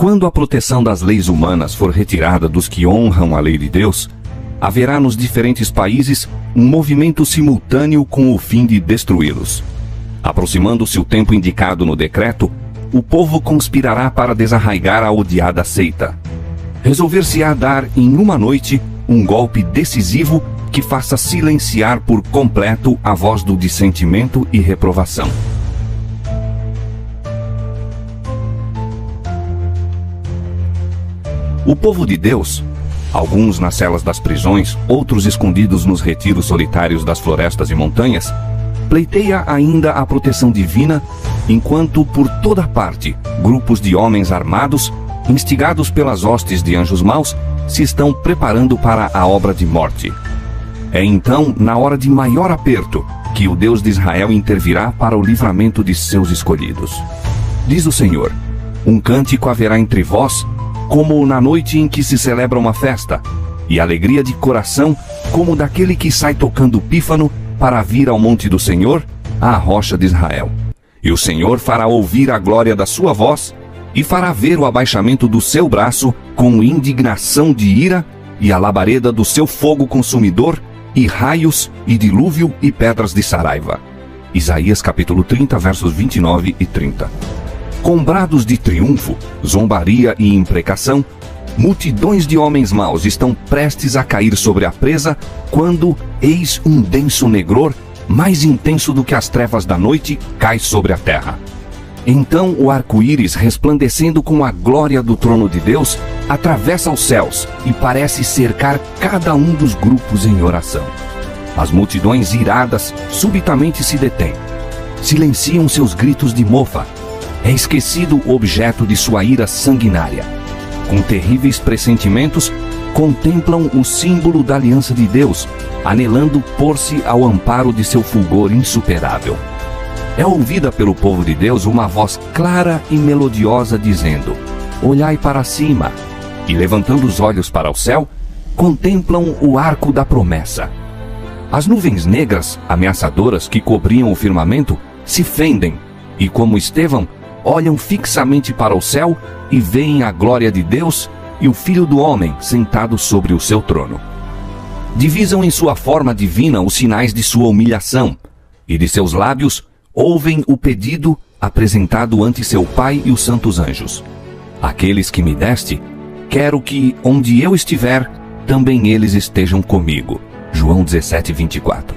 Quando a proteção das leis humanas for retirada dos que honram a lei de Deus, haverá nos diferentes países um movimento simultâneo com o fim de destruí-los. Aproximando-se o tempo indicado no decreto, o povo conspirará para desarraigar a odiada seita. Resolver-se-á dar, em uma noite, um golpe decisivo que faça silenciar por completo a voz do dissentimento e reprovação. O povo de Deus, alguns nas celas das prisões, outros escondidos nos retiros solitários das florestas e montanhas, pleiteia ainda a proteção divina, enquanto por toda parte grupos de homens armados, instigados pelas hostes de anjos maus, se estão preparando para a obra de morte. É então, na hora de maior aperto, que o Deus de Israel intervirá para o livramento de seus escolhidos. Diz o Senhor: um cântico haverá entre vós, como na noite em que se celebra uma festa, e alegria de coração, como daquele que sai tocando pífano para vir ao monte do Senhor, à rocha de Israel. E o Senhor fará ouvir a glória da sua voz, e fará ver o abaixamento do seu braço com indignação de ira, e a labareda do seu fogo consumidor, e raios, e dilúvio, e pedras de saraiva. Isaías capítulo 30, versos 29 e 30. Com brados de triunfo, zombaria e imprecação, multidões de homens maus estão prestes a cair sobre a presa, quando, eis um denso negror, mais intenso do que as trevas da noite, cai sobre a terra. Então o arco-íris, resplandecendo com a glória do trono de Deus, atravessa os céus e parece cercar cada um dos grupos em oração. As multidões iradas subitamente se detêm. Silenciam seus gritos de mofa. É esquecido o objeto de sua ira sanguinária. Com terríveis pressentimentos, contemplam o símbolo da aliança de Deus, anelando pôr-se ao amparo de seu fulgor insuperável. É ouvida pelo povo de Deus uma voz clara e melodiosa dizendo: olhai para cima. E levantando os olhos para o céu, contemplam o arco da promessa. As nuvens negras, ameaçadoras que cobriam o firmamento, se fendem, e como Estevão, olham fixamente para o céu e veem a glória de Deus e o Filho do Homem sentado sobre o seu trono. Divisam em sua forma divina os sinais de sua humilhação, e de seus lábios ouvem o pedido apresentado ante seu Pai e os santos anjos. Aqueles que me deste, quero que, onde eu estiver, também eles estejam comigo. João 17, 24.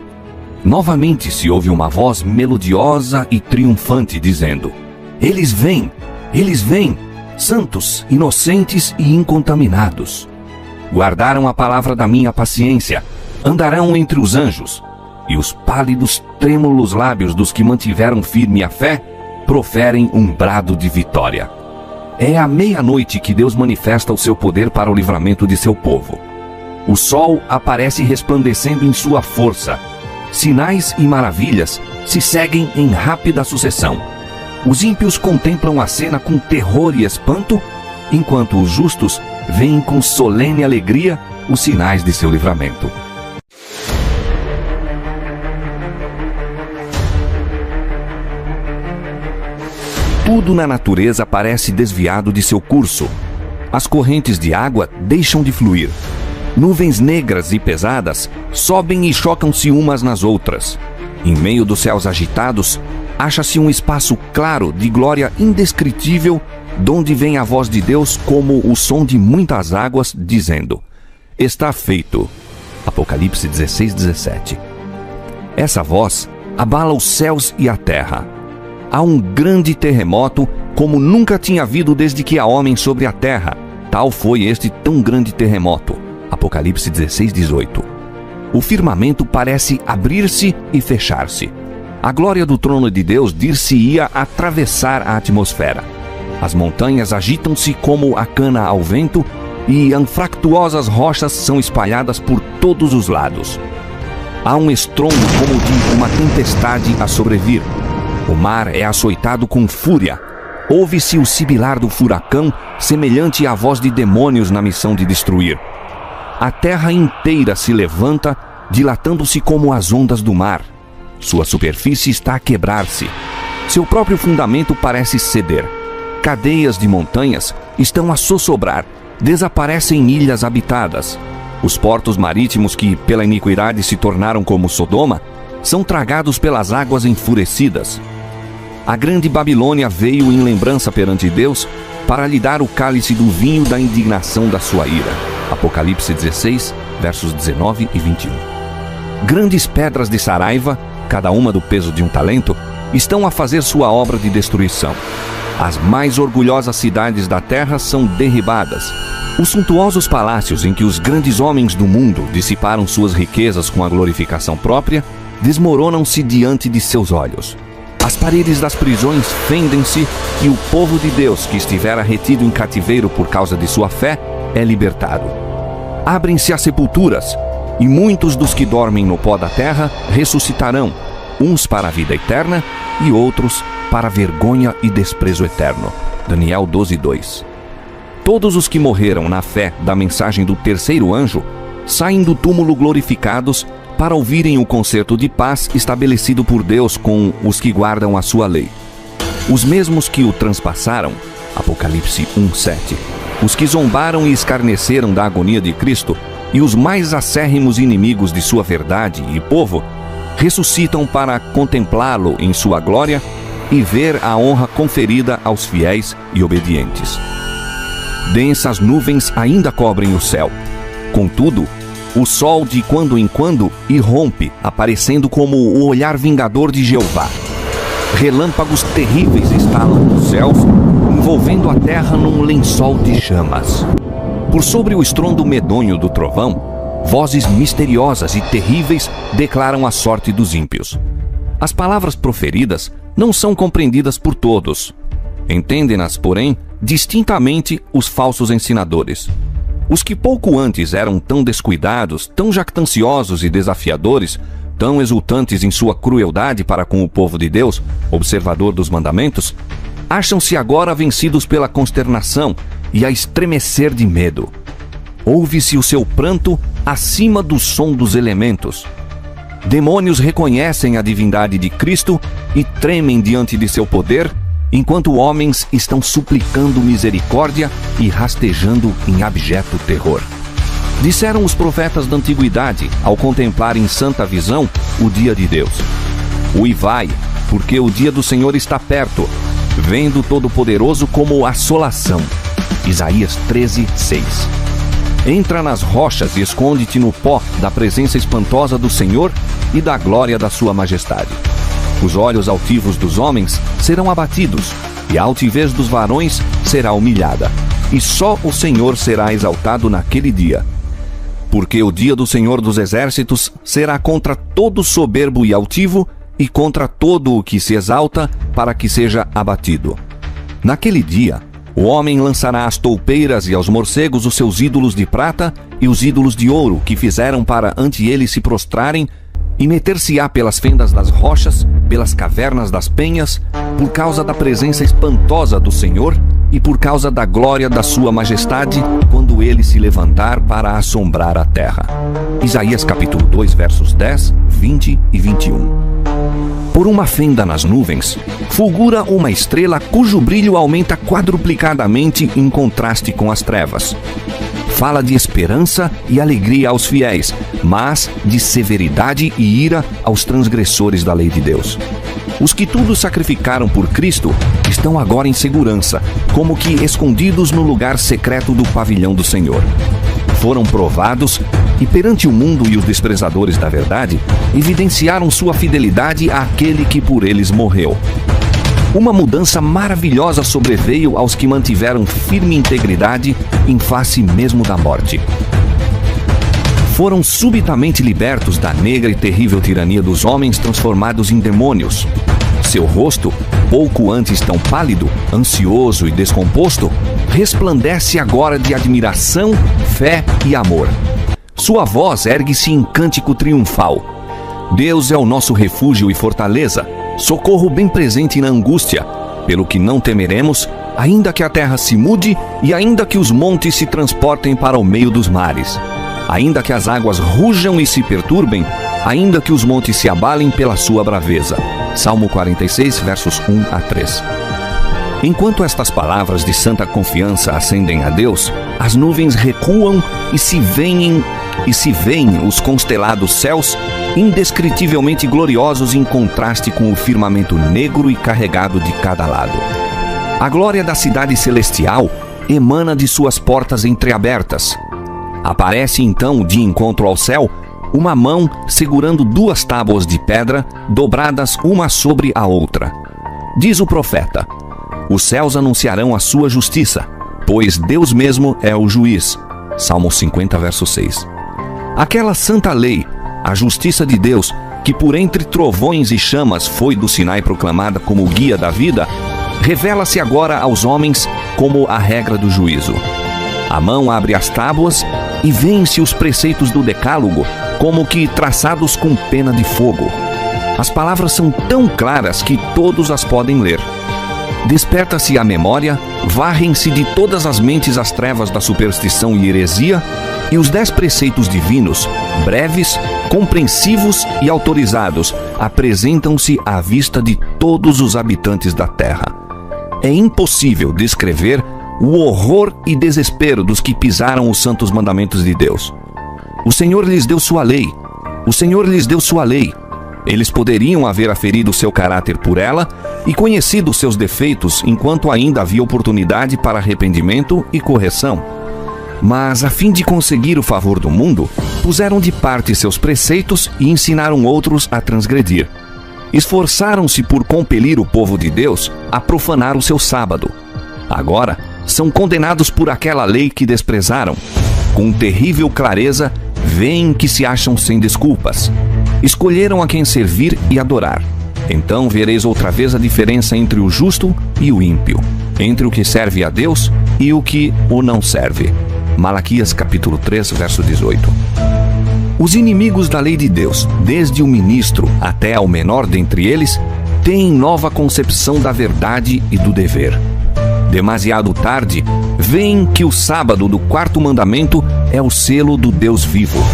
Novamente se ouve uma voz melodiosa e triunfante dizendo: eles vêm, santos, inocentes e incontaminados. Guardaram a palavra da minha paciência, andarão entre os anjos, e os pálidos, trêmulos lábios dos que mantiveram firme a fé proferem um brado de vitória. É à meia-noite que Deus manifesta o seu poder para o livramento de seu povo. O sol aparece resplandecendo em sua força. Sinais e maravilhas se seguem em rápida sucessão. Os ímpios contemplam a cena com terror e espanto, enquanto os justos veem com solene alegria os sinais de seu livramento. Tudo na natureza parece desviado de seu curso. As correntes de água deixam de fluir. Nuvens negras e pesadas sobem e chocam-se umas nas outras. Em meio dos céus agitados, acha-se um espaço claro de glória indescritível, donde vem a voz de Deus como o som de muitas águas, dizendo: está feito. Apocalipse 16, 17. Essa voz abala os céus e a terra. Há um grande terremoto, como nunca tinha havido desde que há homem sobre a terra. Tal foi este tão grande terremoto. Apocalipse 16, 18. O firmamento parece abrir-se e fechar-se. A glória do trono de Deus dir-se-ia atravessar a atmosfera. As montanhas agitam-se como a cana ao vento, e anfractuosas rochas são espalhadas por todos os lados. Há um estrondo como de uma tempestade a sobrevir. O mar é açoitado com fúria. Ouve-se o sibilar do furacão, semelhante à voz de demônios na missão de destruir. A terra inteira se levanta, dilatando-se como as ondas do mar. Sua superfície está a quebrar-se. Seu próprio fundamento parece ceder. Cadeias de montanhas estão a sossobrar, desaparecem ilhas habitadas. Os portos marítimos que, pela iniquidade, se tornaram como Sodoma, são tragados pelas águas enfurecidas. A grande Babilônia veio em lembrança perante Deus para lhe dar o cálice do vinho da indignação da sua ira. Apocalipse 16, versos 19 e 21. Grandes pedras de saraiva, cada uma do peso de um talento, estão a fazer sua obra de destruição. As mais orgulhosas cidades da terra são derribadas. Os suntuosos palácios em que os grandes homens do mundo dissiparam suas riquezas com a glorificação própria, desmoronam-se diante de seus olhos. As paredes das prisões fendem-se e o povo de Deus que estivera retido em cativeiro por causa de sua fé é libertado. Abrem-se as sepulturas e muitos dos que dormem no pó da terra ressuscitarão, uns para a vida eterna e outros para vergonha e desprezo eterno. Daniel 12:2. Todos os que morreram na fé da mensagem do terceiro anjo saem do túmulo glorificados para ouvirem o concerto de paz estabelecido por Deus com os que guardam a sua lei. Os mesmos que o transpassaram, Apocalipse 1:7, os que zombaram e escarneceram da agonia de Cristo e os mais acérrimos inimigos de sua verdade e povo, ressuscitam para contemplá-lo em sua glória e ver a honra conferida aos fiéis e obedientes. Densas nuvens ainda cobrem o céu. Contudo, o sol de quando em quando irrompe, aparecendo como o olhar vingador de Jeová. Relâmpagos terríveis estalam nos céus, envolvendo a terra num lençol de chamas. Por sobre o estrondo medonho do trovão, vozes misteriosas e terríveis declaram a sorte dos ímpios. As palavras proferidas não são compreendidas por todos. Entendem-nas, porém, distintamente os falsos ensinadores. Os que pouco antes eram tão descuidados, tão jactanciosos e desafiadores, tão exultantes em sua crueldade para com o povo de Deus, observador dos mandamentos, acham-se agora vencidos pela consternação e a estremecer de medo. Ouve-se o seu pranto acima do som dos elementos. Demônios reconhecem a divindade de Cristo e tremem diante de seu poder, enquanto homens estão suplicando misericórdia e rastejando em abjeto terror. Disseram os profetas da antiguidade, ao contemplar em santa visão o dia de Deus: Uivai, porque o dia do Senhor está perto, vendo o Todo-Poderoso como assolação. Isaías 13:6. Entra nas rochas e esconde-te no pó da presença espantosa do Senhor e da glória da sua majestade. Os olhos altivos dos homens serão abatidos, e a altivez dos varões será humilhada, e só o Senhor será exaltado naquele dia. Porque o dia do Senhor dos Exércitos será contra todo soberbo e altivo, e contra todo o que se exalta, para que seja abatido. Naquele dia, o homem lançará às toupeiras e aos morcegos os seus ídolos de prata e os ídolos de ouro que fizeram para ante eles se prostrarem, e meter-se-á pelas fendas das rochas, pelas cavernas das penhas, por causa da presença espantosa do Senhor e por causa da glória da sua majestade, quando ele se levantar para assombrar a terra. Isaías capítulo 2, versos 10, 20 e 21. Por uma fenda nas nuvens, fulgura uma estrela cujo brilho aumenta quadruplicadamente em contraste com as trevas. Fala de esperança e alegria aos fiéis, mas de severidade e ira aos transgressores da lei de Deus. Os que tudo sacrificaram por Cristo estão agora em segurança, como que escondidos no lugar secreto do pavilhão do Senhor. Foram provados e perante o mundo e os desprezadores da verdade, evidenciaram sua fidelidade àquele que por eles morreu. Uma mudança maravilhosa sobreveio aos que mantiveram firme integridade em face mesmo da morte. Foram subitamente libertos da negra e terrível tirania dos homens transformados em demônios. Seu rosto, pouco antes tão pálido, ansioso e descomposto, resplandece agora de admiração, fé e amor. Sua voz ergue-se em cântico triunfal. Deus é o nosso refúgio e fortaleza, socorro bem presente na angústia, pelo que não temeremos, ainda que a terra se mude e ainda que os montes se transportem para o meio dos mares. Ainda que as águas rujam e se perturbem, ainda que os montes se abalem pela sua braveza. Salmo 46, versos 1 a 3. Enquanto estas palavras de santa confiança ascendem a Deus, as nuvens recuam e se veem os constelados céus indescritivelmente gloriosos em contraste com o firmamento negro e carregado de cada lado. A glória da cidade celestial emana de suas portas entreabertas. Aparece então, de encontro ao céu, uma mão segurando 2 tábuas de pedra dobradas uma sobre a outra. Diz o profeta: os céus anunciarão a sua justiça, pois Deus mesmo é o juiz. Salmo 50, verso 6. Aquela santa lei, a justiça de Deus, que por entre trovões e chamas foi do Sinai proclamada como guia da vida, revela-se agora aos homens como a regra do juízo. A mão abre as tábuas e vêem-se os preceitos do decálogo, como que traçados com pena de fogo. As palavras são tão claras que todos as podem ler. Desperta-se a memória, varrem-se de todas as mentes as trevas da superstição e heresia, e os 10 preceitos divinos, breves, compreensivos e autorizados, apresentam-se à vista de todos os habitantes da terra. É impossível descrever o horror e desespero dos que pisaram os santos mandamentos de Deus. O Senhor lhes deu sua lei. O Senhor lhes deu sua lei. Eles poderiam haver aferido seu caráter por ela e conhecido seus defeitos enquanto ainda havia oportunidade para arrependimento e correção. Mas, a fim de conseguir o favor do mundo, puseram de parte seus preceitos e ensinaram outros a transgredir. Esforçaram-se por compelir o povo de Deus a profanar o seu sábado. Agora, são condenados por aquela lei que desprezaram. Com terrível clareza, veem que se acham sem desculpas. Escolheram a quem servir e adorar. Então vereis outra vez a diferença entre o justo e o ímpio, entre o que serve a Deus e o que o não serve. Malaquias capítulo 3, verso 18. Os inimigos da lei de Deus, desde o ministro até ao menor dentre eles, têm nova concepção da verdade e do dever. Demasiado tarde, veem que o sábado do 4º mandamento é o selo do Deus vivo.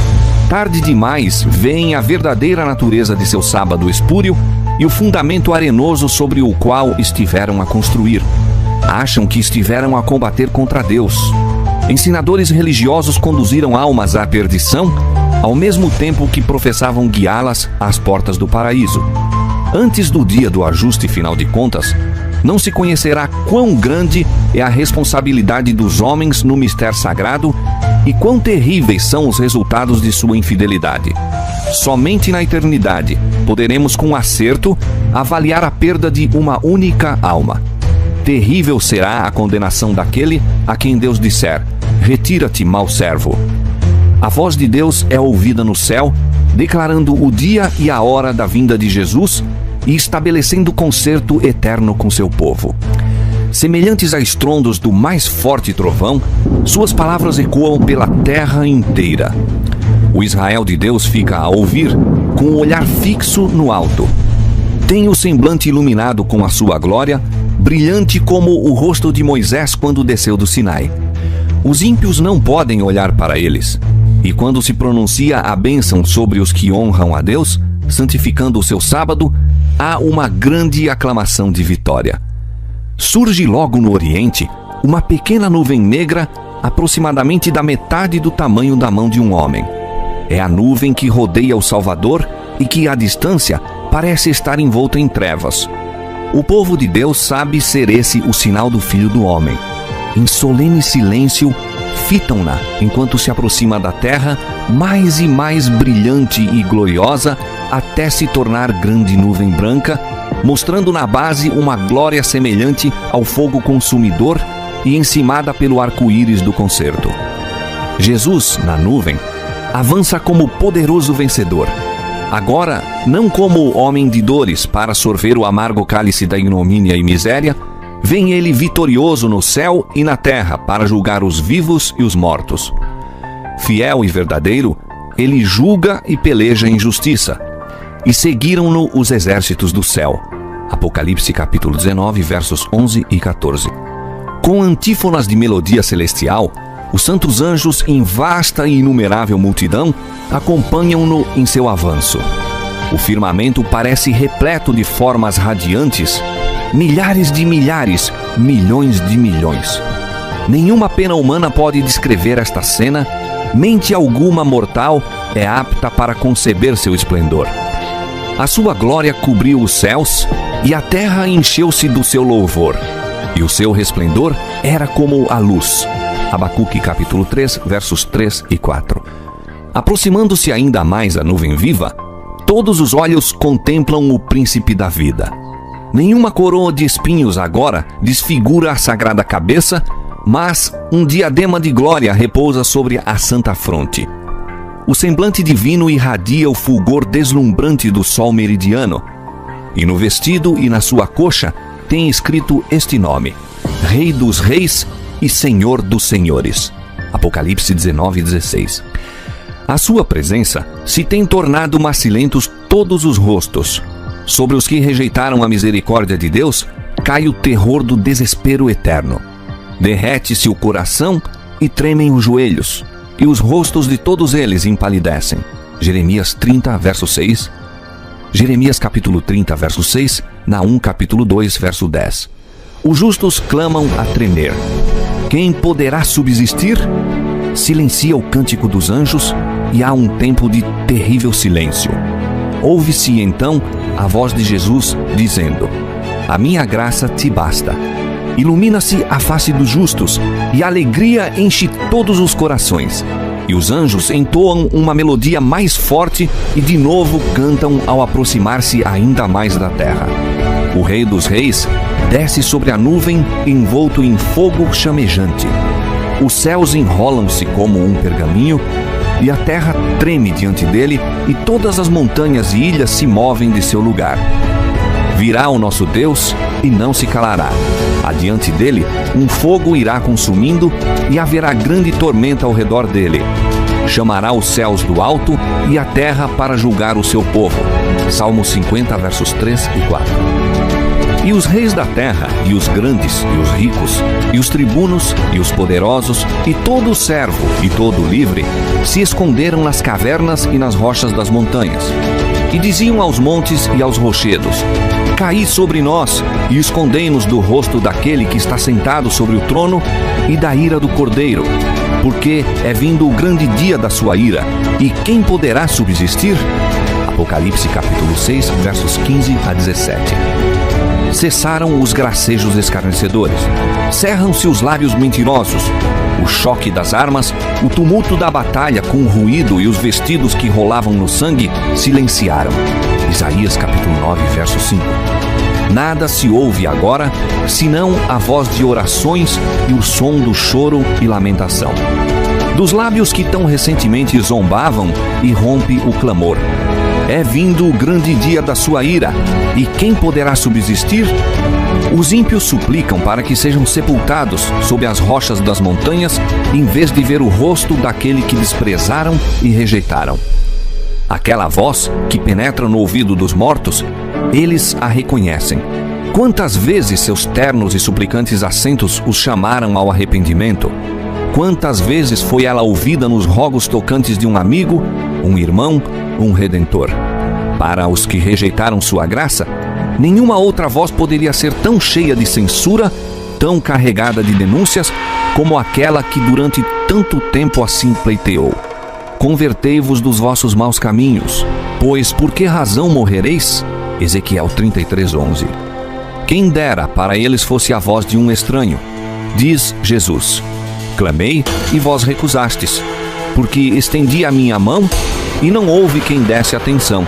Tarde demais, veem a verdadeira natureza de seu sábado espúrio e o fundamento arenoso sobre o qual estiveram a construir. Acham que estiveram a combater contra Deus. Ensinadores religiosos conduziram almas à perdição, ao mesmo tempo que professavam guiá-las às portas do paraíso. Antes do dia do ajuste final de contas, não se conhecerá quão grande é a responsabilidade dos homens no mistério sagrado e quão terríveis são os resultados de sua infidelidade. Somente na eternidade poderemos com acerto avaliar a perda de uma única alma. Terrível será a condenação daquele a quem Deus disser: retira-te, mau servo. A voz de Deus é ouvida no céu, declarando o dia e a hora da vinda de Jesus e estabelecendo concerto eterno com seu povo. Semelhantes a estrondos do mais forte trovão, suas palavras ecoam pela terra inteira. O Israel de Deus fica a ouvir, com o olhar fixo no alto. Tem o semblante iluminado com a sua glória, brilhante como o rosto de Moisés quando desceu do Sinai. Os ímpios não podem olhar para eles, e quando se pronuncia a bênção sobre os que honram a Deus, santificando o seu sábado, há uma grande aclamação de vitória. Surge logo no Oriente uma pequena nuvem negra, aproximadamente da metade do tamanho da mão de um homem. É a nuvem que rodeia o Salvador e que, à distância, parece estar envolta em trevas. O povo de Deus sabe ser esse o sinal do Filho do Homem. Em solene silêncio, fitam-na enquanto se aproxima da terra, mais e mais brilhante e gloriosa, até se tornar grande nuvem branca, mostrando na base uma glória semelhante ao fogo consumidor e encimada pelo arco-íris do concerto. Jesus, na nuvem, avança como poderoso vencedor. Agora, não como homem de dores para sorver o amargo cálice da ignomínia e miséria, vem ele vitorioso no céu e na terra para julgar os vivos e os mortos. Fiel e verdadeiro, ele julga e peleja em justiça. E seguiram-no os exércitos do céu. Apocalipse capítulo 19, versos 11 e 14. Com antífonas de melodia celestial, os santos anjos, em vasta e inumerável multidão, acompanham-no em seu avanço. O firmamento parece repleto de formas radiantes, milhares de milhares, milhões de milhões. Nenhuma pena humana pode descrever esta cena, mente alguma mortal é apta para conceber seu esplendor. A sua glória cobriu os céus e a terra encheu-se do seu louvor, e o seu resplendor era como a luz. Abacuque capítulo 3, versos 3 e 4. Aproximando-se ainda mais a nuvem viva, todos os olhos contemplam o príncipe da vida. Nenhuma coroa de espinhos agora desfigura a sagrada cabeça, mas um diadema de glória repousa sobre a santa fronte. O semblante divino irradia o fulgor deslumbrante do sol meridiano, e no vestido e na sua coxa tem escrito este nome: Rei dos Reis e Senhor dos Senhores. Apocalipse 19:16. A sua presença se tem tornado macilentos todos os rostos. Sobre os que rejeitaram a misericórdia de Deus, cai o terror do desespero eterno. Derrete-se o coração e tremem os joelhos, e os rostos de todos eles empalidecem. Jeremias 30, verso 6. Jeremias capítulo 30, verso 6, Naum capítulo 2, verso 10. Os justos clamam a tremer. Quem poderá subsistir? Silencia o cântico dos anjos e há um tempo de terrível silêncio. Ouve-se então a voz de Jesus dizendo: A minha graça te basta. Ilumina-se a face dos justos e a alegria enche todos os corações. E os anjos entoam uma melodia mais forte e de novo cantam ao aproximar-se ainda mais da terra. O Rei dos Reis desce sobre a nuvem envolto em fogo chamejante. Os céus enrolam-se como um pergaminho e a terra treme diante dele e todas as montanhas e ilhas se movem de seu lugar. Virá o nosso Deus e não se calará. Adiante dele, um fogo irá consumindo e haverá grande tormenta ao redor dele. Chamará os céus do alto e a terra para julgar o seu povo. Salmo 50, versos 3 e 4. E os reis da terra, e os grandes, e os ricos, e os tribunos, e os poderosos, e todo o servo, e todo o livre, se esconderam nas cavernas e nas rochas das montanhas. E diziam aos montes e aos rochedos: Caí sobre nós, e escondei-nos do rosto daquele que está sentado sobre o trono e da ira do Cordeiro, porque é vindo o grande dia da sua ira, e quem poderá subsistir? Apocalipse capítulo 6, versos 15 a 17. Cessaram os gracejos escarnecedores, cerram-se os lábios mentirosos, o choque das armas, o tumulto da batalha com o ruído e os vestidos que rolavam no sangue silenciaram. Isaías capítulo 9, verso 5. Nada se ouve agora, senão a voz de orações e o som do choro e lamentação. Dos lábios que tão recentemente zombavam, irrompe o clamor. É vindo o grande dia da sua ira, e quem poderá subsistir? Os ímpios suplicam para que sejam sepultados sob as rochas das montanhas, em vez de ver o rosto daquele que desprezaram e rejeitaram. Aquela voz que penetra no ouvido dos mortos, eles a reconhecem. Quantas vezes seus ternos e suplicantes assentos os chamaram ao arrependimento? Quantas vezes foi ela ouvida nos rogos tocantes de um amigo, um irmão, um redentor? Para os que rejeitaram sua graça, nenhuma outra voz poderia ser tão cheia de censura, tão carregada de denúncias, como aquela que durante tanto tempo assim pleiteou: Convertei-vos dos vossos maus caminhos, pois por que razão morrereis? Ezequiel 33:11. Quem dera para eles fosse a voz de um estranho. Diz Jesus: Clamei e vós recusastes, porque estendi a minha mão e não houve quem desse atenção.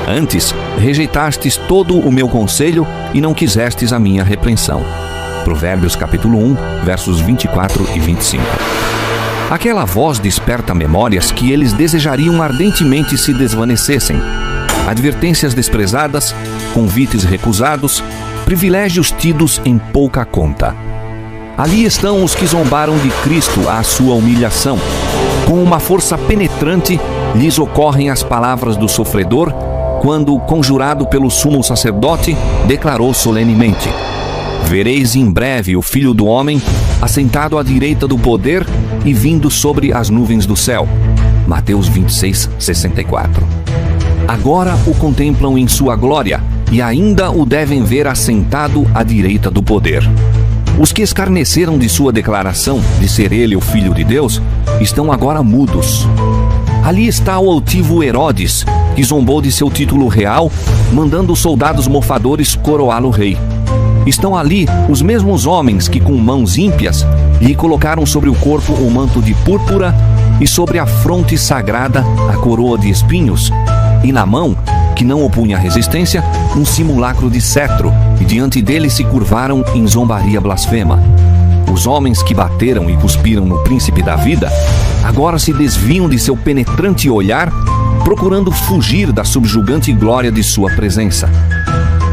Antes, rejeitastes todo o meu conselho e não quisestes a minha repreensão. Provérbios capítulo 1, versos 24 e 25. Aquela voz desperta memórias que eles desejariam ardentemente se desvanecessem. Advertências desprezadas, convites recusados, privilégios tidos em pouca conta. Ali estão os que zombaram de Cristo à sua humilhação. Com uma força penetrante, lhes ocorrem as palavras do sofredor, quando, conjurado pelo sumo sacerdote, declarou solenemente: Vereis em breve o Filho do Homem, assentado à direita do poder e vindo sobre as nuvens do céu. Mateus 26, 64. Agora o contemplam em sua glória, e ainda o devem ver assentado à direita do poder. Os que escarneceram de sua declaração de ser ele o Filho de Deus estão agora mudos. Ali está o altivo Herodes, que zombou de seu título real, mandando os soldados mofadores coroá-lo rei. Estão ali os mesmos homens que com mãos ímpias lhe colocaram sobre o corpo o manto de púrpura e sobre a fronte sagrada a coroa de espinhos, e na mão, que não opunha resistência, um simulacro de cetro, e diante dele se curvaram em zombaria blasfema. Os homens que bateram e cuspiram no príncipe da vida, agora se desviam de seu penetrante olhar, procurando fugir da subjugante glória de sua presença.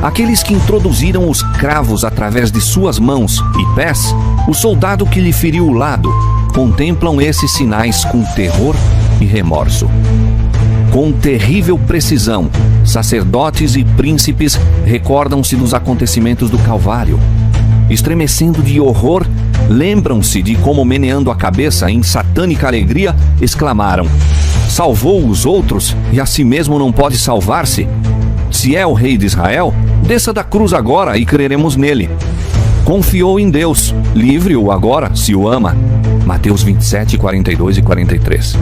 Aqueles que introduziram os cravos através de suas mãos e pés, o soldado que lhe feriu o lado, contemplam esses sinais com terror e remorso. Com terrível precisão, sacerdotes e príncipes recordam-se dos acontecimentos do Calvário. Estremecendo de horror, lembram-se de como, meneando a cabeça em satânica alegria, exclamaram: salvou os outros e a si mesmo não pode salvar-se? Se é o rei de Israel, desça da cruz agora e creremos nele. Confiou em Deus, livre-o agora, se o ama. Mateus 27, 42 e 43.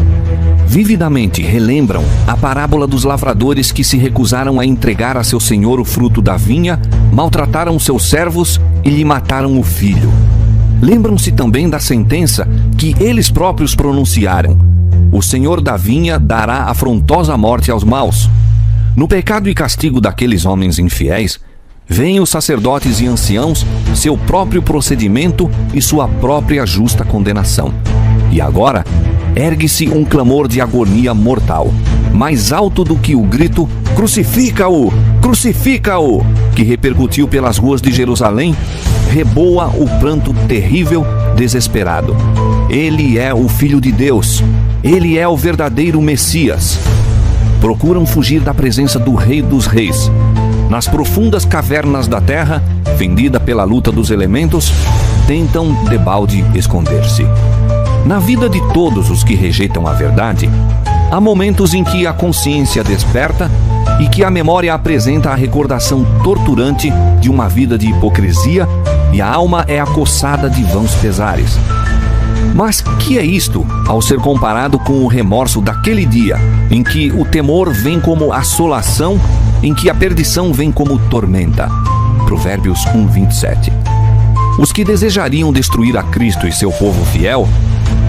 Vividamente relembram a parábola dos lavradores que se recusaram a entregar a seu senhor o fruto da vinha, maltrataram seus servos e lhe mataram o filho. Lembram-se também da sentença que eles próprios pronunciaram: o senhor da vinha dará afrontosa morte aos maus. No pecado e castigo daqueles homens infiéis, veem os sacerdotes e anciãos seu próprio procedimento e sua própria justa condenação. E agora ergue-se um clamor de agonia mortal, mais alto do que o grito "Crucifica-o! Crucifica-o!", que repercutiu pelas ruas de Jerusalém. Reboa o pranto terrível, desesperado. Ele é o Filho de Deus. Ele é o verdadeiro Messias. Procuram fugir da presença do Rei dos Reis. Nas profundas cavernas da terra, fendida pela luta dos elementos, tentam debalde esconder-se. Na vida de todos os que rejeitam a verdade, há momentos em que a consciência desperta e que a memória apresenta a recordação torturante de uma vida de hipocrisia e a alma é acossada de vãos pesares. Mas que é isto ao ser comparado com o remorso daquele dia em que o temor vem como assolação, em que a perdição vem como tormenta? Provérbios 1:27. Os que desejariam destruir a Cristo e seu povo fiel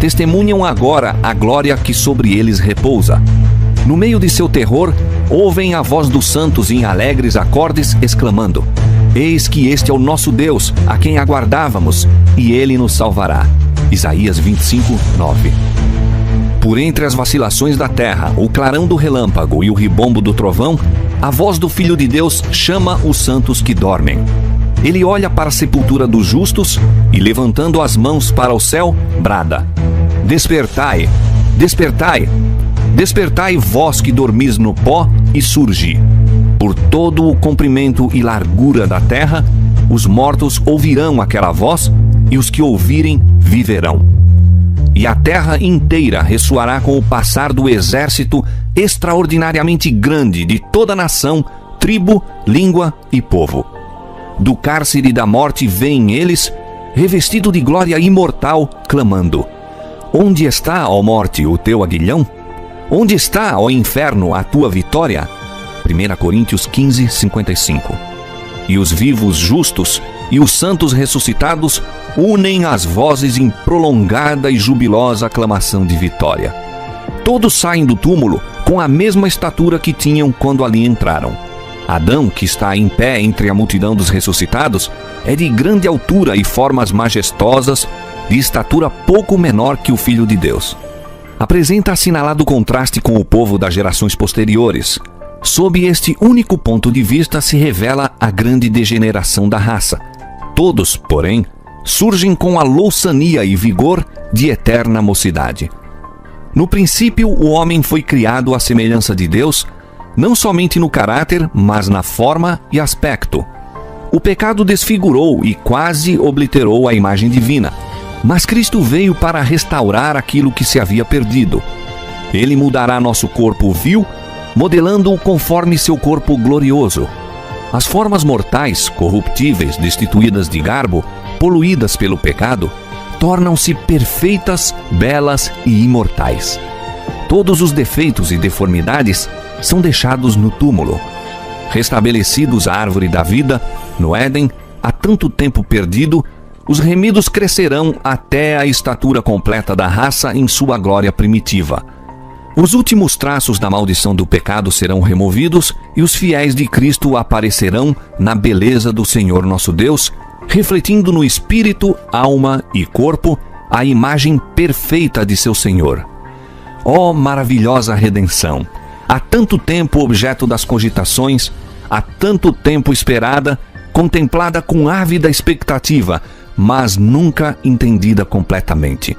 testemunham agora a glória que sobre eles repousa. No meio de seu terror, ouvem a voz dos santos em alegres acordes, exclamando: eis que este é o nosso Deus, a quem aguardávamos, e ele nos salvará. Isaías 25:9. Por entre as vacilações da terra, o clarão do relâmpago e o ribombo do trovão, a voz do Filho de Deus chama os santos que dormem. Ele olha para a sepultura dos justos e, levantando as mãos para o céu, brada: despertai, despertai, despertai vós que dormis no pó, e surgi. Por todo o comprimento e largura da terra, os mortos ouvirão aquela voz, e os que ouvirem viverão. E a terra inteira ressoará com o passar do exército extraordinariamente grande de toda nação, tribo, língua e povo. Do cárcere da morte vêm eles, revestido de glória imortal, clamando: onde está, ó morte, o teu aguilhão? Onde está, ó inferno, a tua vitória? 1 Coríntios 15:55. E os vivos justos e os santos ressuscitados unem as vozes em prolongada e jubilosa aclamação de vitória. Todos saem do túmulo com a mesma estatura que tinham quando ali entraram. Adão, que está em pé entre a multidão dos ressuscitados, é de grande altura e formas majestosas, de estatura pouco menor que o Filho de Deus. Apresenta assinalado contraste com o povo das gerações posteriores. Sob este único ponto de vista se revela a grande degeneração da raça. Todos, porém, surgem com a louçania e vigor de eterna mocidade. No princípio, o homem foi criado à semelhança de Deus, não somente no caráter, mas na forma e aspecto. O pecado desfigurou e quase obliterou a imagem divina, mas Cristo veio para restaurar aquilo que se havia perdido. Ele mudará nosso corpo vil, modelando-o conforme seu corpo glorioso. As formas mortais, corruptíveis, destituídas de garbo, poluídas pelo pecado, tornam-se perfeitas, belas e imortais. Todos os defeitos e deformidades são deixados no túmulo. Restabelecidos à árvore da vida, no Éden, há tanto tempo perdido, os remidos crescerão até a estatura completa da raça em sua glória primitiva. Os últimos traços da maldição do pecado serão removidos e os fiéis de Cristo aparecerão na beleza do Senhor nosso Deus, refletindo no espírito, alma e corpo a imagem perfeita de seu Senhor. Ó maravilhosa redenção! Há tanto tempo objeto das cogitações, há tanto tempo esperada, contemplada com ávida expectativa, mas nunca entendida completamente.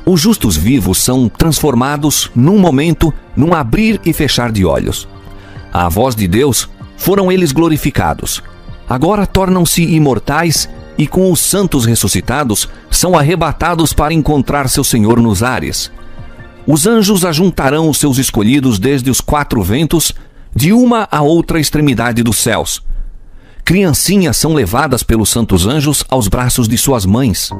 Os justos vivos são transformados num momento, num abrir e fechar de olhos. À voz de Deus, foram eles glorificados. Agora tornam-se imortais e com os santos ressuscitados são arrebatados para encontrar seu Senhor nos ares. Os anjos ajuntarão os seus escolhidos desde os 4 ventos, de uma a outra extremidade dos céus. Criancinhas são levadas pelos santos anjos aos braços de suas mães.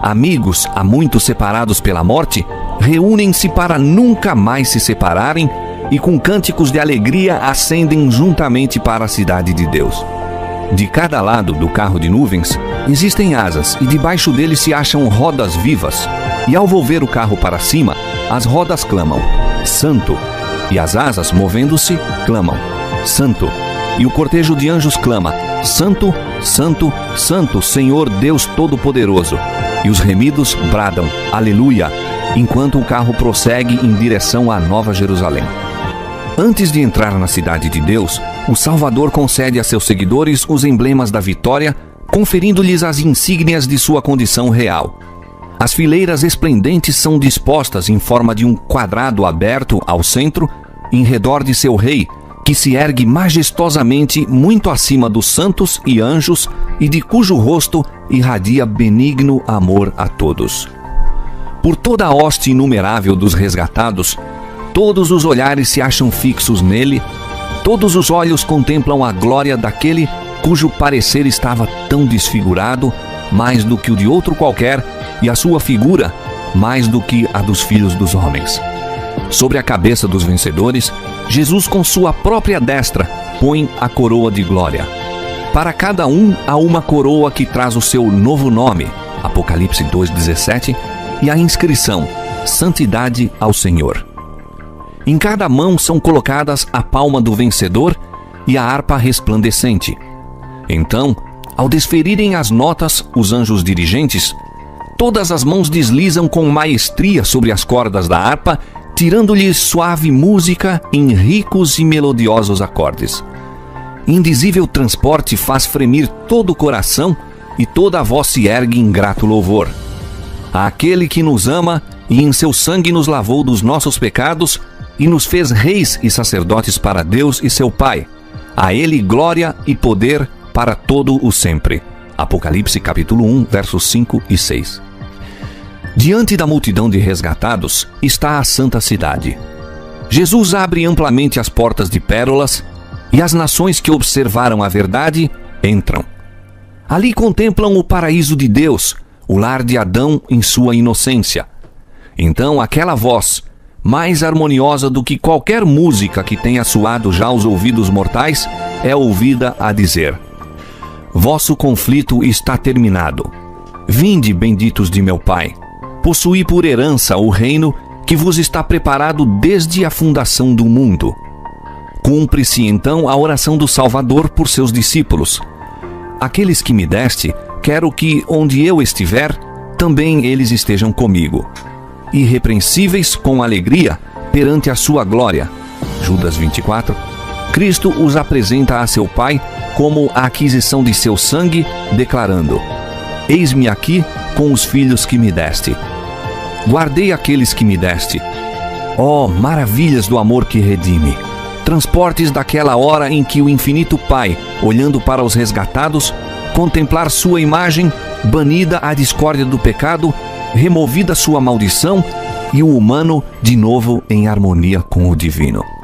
Amigos, há muito separados pela morte, reúnem-se para nunca mais se separarem e com cânticos de alegria ascendem juntamente para a cidade de Deus. De cada lado do carro de nuvens existem asas e debaixo deles se acham rodas vivas. E ao volver o carro para cima, as rodas clamam, Santo! E as asas, movendo-se, clamam, Santo! E o cortejo de anjos clama, Santo, Santo, Santo, Senhor Deus Todo-Poderoso. E os remidos bradam, Aleluia, enquanto o carro prossegue em direção à Nova Jerusalém. Antes de entrar na cidade de Deus, o Salvador concede a seus seguidores os emblemas da vitória, conferindo-lhes as insígnias de sua condição real. As fileiras esplendentes são dispostas em forma de um quadrado aberto ao centro, em redor de seu rei, que se ergue majestosamente muito acima dos santos e anjos e de cujo rosto irradia benigno amor a todos. Por toda a hoste inumerável dos resgatados, todos os olhares se acham fixos nele, todos os olhos contemplam a glória daquele cujo parecer estava tão desfigurado, mais do que o de outro qualquer, e a sua figura, mais do que a dos filhos dos homens. Sobre a cabeça dos vencedores, Jesus com sua própria destra põe a coroa de glória. Para cada um há uma coroa que traz o seu novo nome, Apocalipse 2,17, e a inscrição, Santidade ao Senhor. Em cada mão são colocadas a palma do vencedor e a harpa resplandecente. Então, ao desferirem as notas, os anjos dirigentes, todas as mãos deslizam com maestria sobre as cordas da harpa, tirando-lhes suave música em ricos e melodiosos acordes. Indizível transporte faz fremir todo o coração e toda a voz se ergue em grato louvor. Àquele que nos ama e em seu sangue nos lavou dos nossos pecados e nos fez reis e sacerdotes para Deus e seu Pai. A ele glória e poder para todo o sempre. Apocalipse capítulo 1, versos 5 e 6. Diante da multidão de resgatados está a santa cidade. Jesus abre amplamente as portas de pérolas e as nações que observaram a verdade entram. Ali contemplam o paraíso de Deus, o lar de Adão em sua inocência. Então aquela voz, mais harmoniosa do que qualquer música que tenha soado já aos ouvidos mortais, é ouvida a dizer: Vosso conflito está terminado. Vinde, benditos de meu Pai. Possuí por herança o reino que vos está preparado desde a fundação do mundo. Cumpre-se então a oração do Salvador por seus discípulos. Aqueles que me deste, quero que, onde eu estiver, também eles estejam comigo. Irrepreensíveis com alegria perante a sua glória. Judas 24. Cristo os apresenta a seu Pai como a aquisição de seu sangue, declarando: Eis-me aqui com os filhos que me deste. Guardei aqueles que me deste. Ó, maravilhas do amor que redime! Transportes daquela hora em que o infinito Pai, olhando para os resgatados, contemplar sua imagem, banida a discórdia do pecado, removida sua maldição, e o humano de novo em harmonia com o divino.